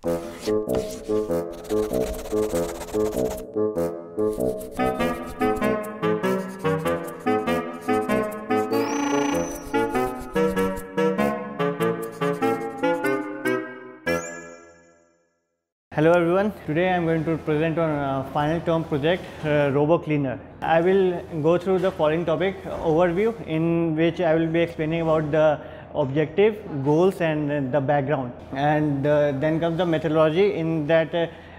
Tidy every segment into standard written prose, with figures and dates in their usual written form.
Hello everyone, today I am going to present on final term project ROBO-Cleaner. I will go through the following topic overview, in which I will be explaining about the objective, goals and the background, and then comes the methodology. In that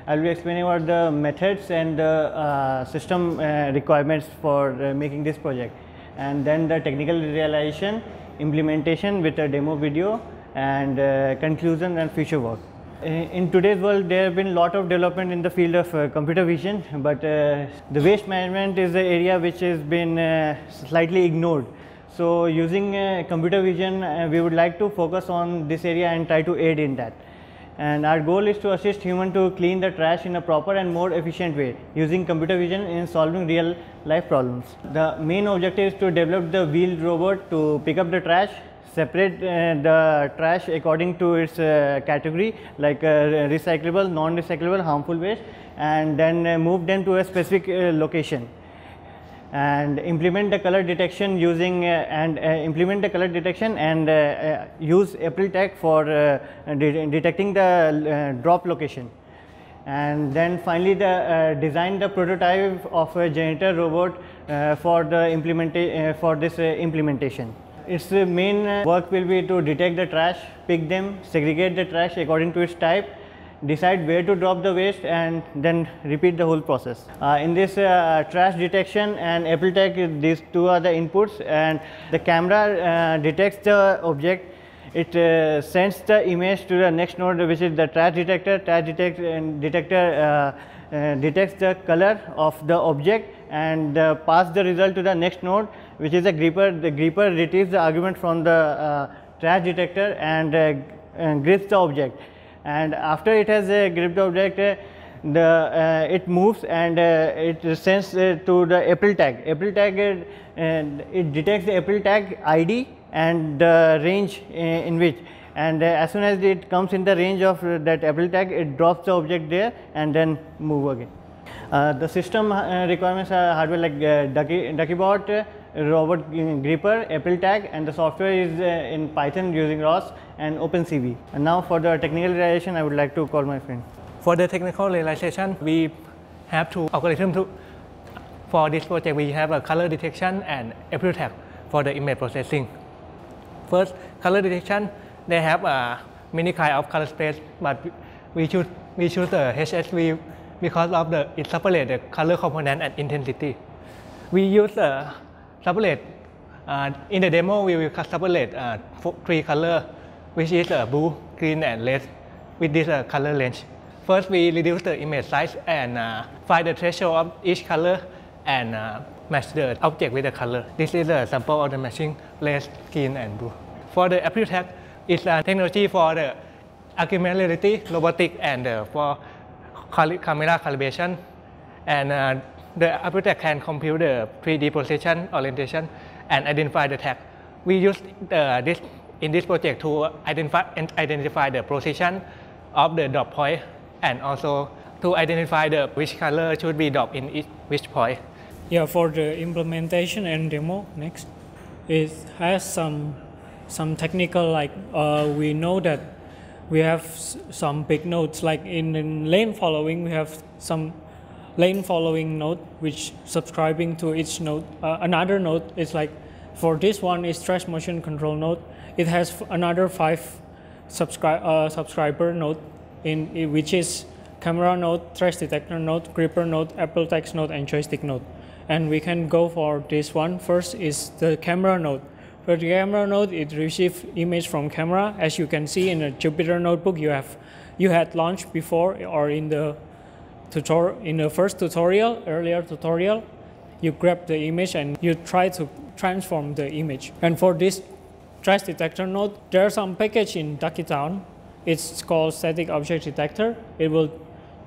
I will be explaining about the methods and the system requirements for making this project, and then the technical realization, implementation with a demo video, and conclusion and future work. In today's world, there have been a lot of development in the field of computer vision, but the waste management is the area which has been slightly ignored. So using computer vision, we would like to focus on this area and try to aid in that. And our goal is to assist humans to clean the trash in a proper and more efficient way using computer vision in solving real life problems. The main objective is to develop the wheeled robot to pick up the trash, separate the trash according to its category, like recyclable, non-recyclable, harmful waste, and then move them to a specific location, and implement the color detection using use April tag for detecting the drop location. And then finally design the prototype of a janitor robot for the implementation. Its main work will be to detect the trash, pick them, segregate the trash according to its type, decide where to drop the waste, and then repeat the whole process. In this trash detection and Apple tag, these two are the inputs, and the camera detects the object. It sends the image to the next node, which is the trash detector. Detector detects the color of the object and pass the result to the next node, which is the gripper. The gripper retrieves the argument from the trash detector and grips the object. And after it has gripped the object, it moves and it sends to the April tag. April tag, it detects the April tag ID and the range in which, and as soon as it comes in the range of that April tag, it drops the object there and then move again. The system requirements are hardware like DuckyBot, robot gripper, April tag, and the software is in Python using ROS and OpenCV. And now for the technical realization, I would like to call my friend. For the technical realization, we have two algorithms. For this project, we have a color detection and April tag for the image processing. First, color detection, they have many kind of color space, but we choose the HSV because of it separates the color component and intensity. We use separate in the demo. We will separate 3 colors, which is blue, green, and red, with this color range. First, we reduce the image size and find the threshold of each color and match the object with the color. This is a sample of the matching red, green, and blue. For the April tag, it's a technology for the augmented reality, robotic, and for camera calibration. And the April tag can compute the 3D position, orientation, and identify the tag. We use this in this project to identify the position of the drop point, and also to identify which color should be dropped in which point. Yeah, for the implementation and demo next, it has some technical, like we know that we have some big nodes, like in lane following, we have some lane following node which subscribing to each node. Another node is like, for this one is trash motion control node. It has another 5 subscriber node in which is camera node, trash detector node, gripper node, Apple tag node, and joystick node. And we can go for this one. First is the camera node. For the camera node, it receives image from camera. As you can see in the Jupyter notebook, you had launched before, or in the first tutorial, earlier tutorial, you grab the image and you try to transform the image. And for this trash detector node, there are some package in Duckytown. It's called static object detector. It will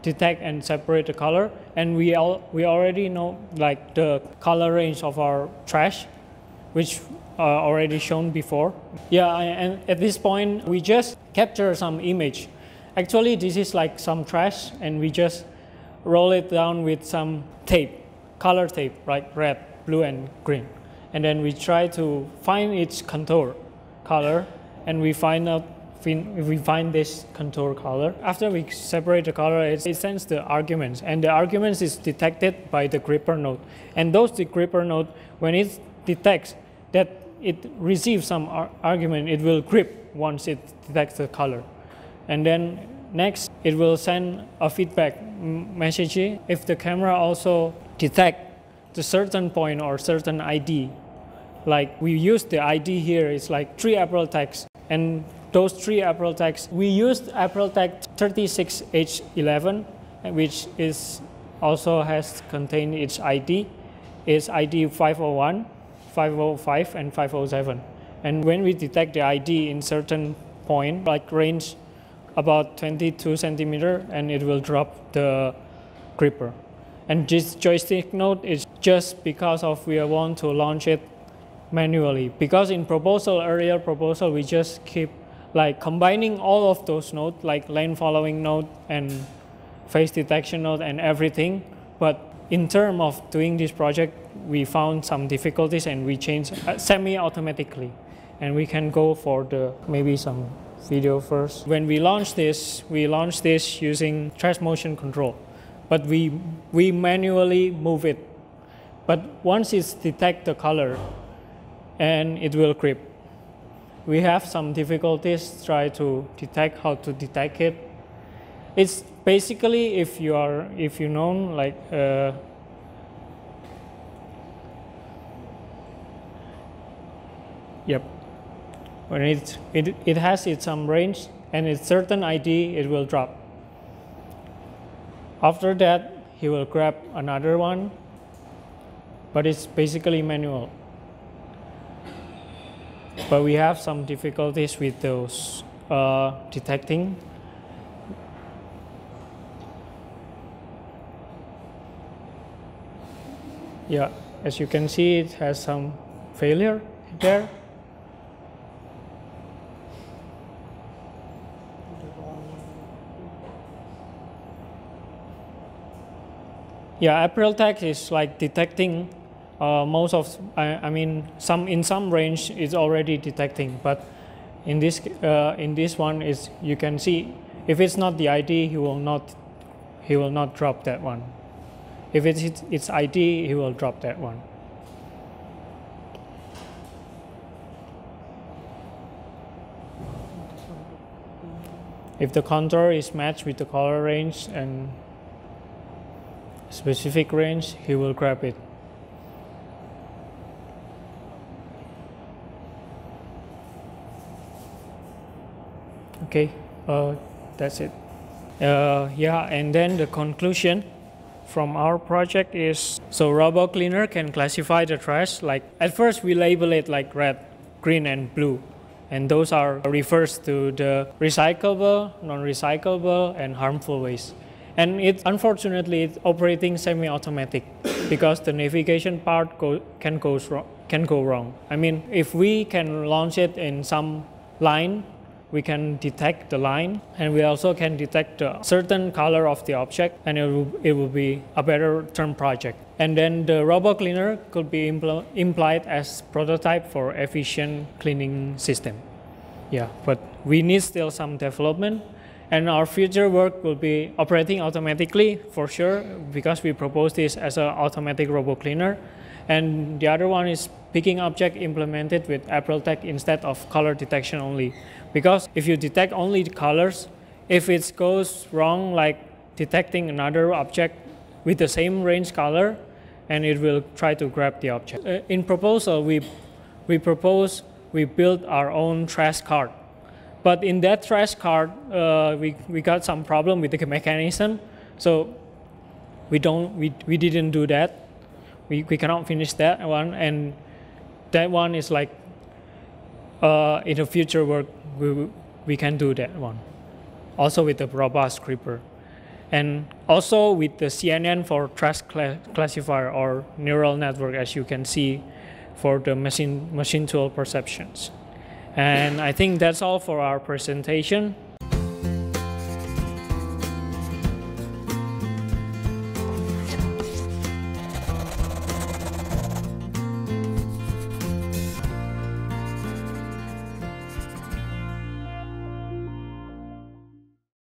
detect and separate the color, and we already know like the color range of our trash, which already shown before. Yeah, and at this point we just capture some image, Actually, this is like some trash, and we just roll it down with some tape, color tape, like red, blue, and green. And then we try to find its contour color, and we find this contour color. After we separate the color, it sends the arguments, and the arguments is detected by the gripper node. And those gripper node, when it detects that it receives some argument, it will grip once it detects the color. And then next, it will send a feedback message. If the camera also detects the certain point or certain ID, like we use the ID here, it's like 3 April tags. And those 3 April tags, we used April tag 36H11, which is also has contained its ID. It's ID 501, 505, and 507. And when we detect the ID in certain point, like range about 22 centimeter, and it will drop the gripper. And this joystick node is just because of we want to launch it manually. Because in earlier proposal, we just keep like combining all of those nodes, like lane following node and face detection node and everything. But in terms of doing this project, we found some difficulties, and we changed semi-automatically. And we can go for the maybe some video first. When we launched this using trash motion control, but we manually move it. But once it detects the color, and it will grip. We have some difficulties try to detect how to detect it. It's basically if you know like yep. When it has some range and it's certain ID, it will drop. After that, he will grab another one, but it's basically manual. But we have some difficulties with those detecting. Yeah, as you can see, it has some failure there. Yeah, April tag is like detecting most of, in some range it's already detecting, but in this one is you can see if it's not the ID, he will not drop that one. If it's ID, he will drop that one. If the contour is matched with the color range and specific range, he will grab it. Okay, that's it. Yeah, and then the conclusion from our project is, so ROBO-Cleaner can classify the trash, like at first we label it like red, green, and blue. And those are refers to the recyclable, non-recyclable, and harmful waste. And unfortunately, it's operating semi-automatic because the navigation part can go wrong. I mean, if we can launch it in some line, we can detect the line, and we also can detect a certain color of the object, and it will be a better term project. And then the ROBO-Cleaner could be implied as prototype for efficient cleaning system. Yeah, but we need still some development. And our future work will be operating automatically for sure, because we propose this as an automatic ROBO-Cleaner. And the other one is picking object implemented with April tag instead of color detection only. Because if you detect only the colors, if it goes wrong, like detecting another object with the same range color, and it will try to grab the object. In proposal, we propose we build our own trash cart. But in that trash cart, we got some problem with the mechanism, so we didn't do that. We cannot finish that one, and that one is like in the future work we can do that one. Also with the robust gripper, and also with the CNN for trash classifier or neural network, as you can see, for the machine tool perceptions. And I think that's all for our presentation.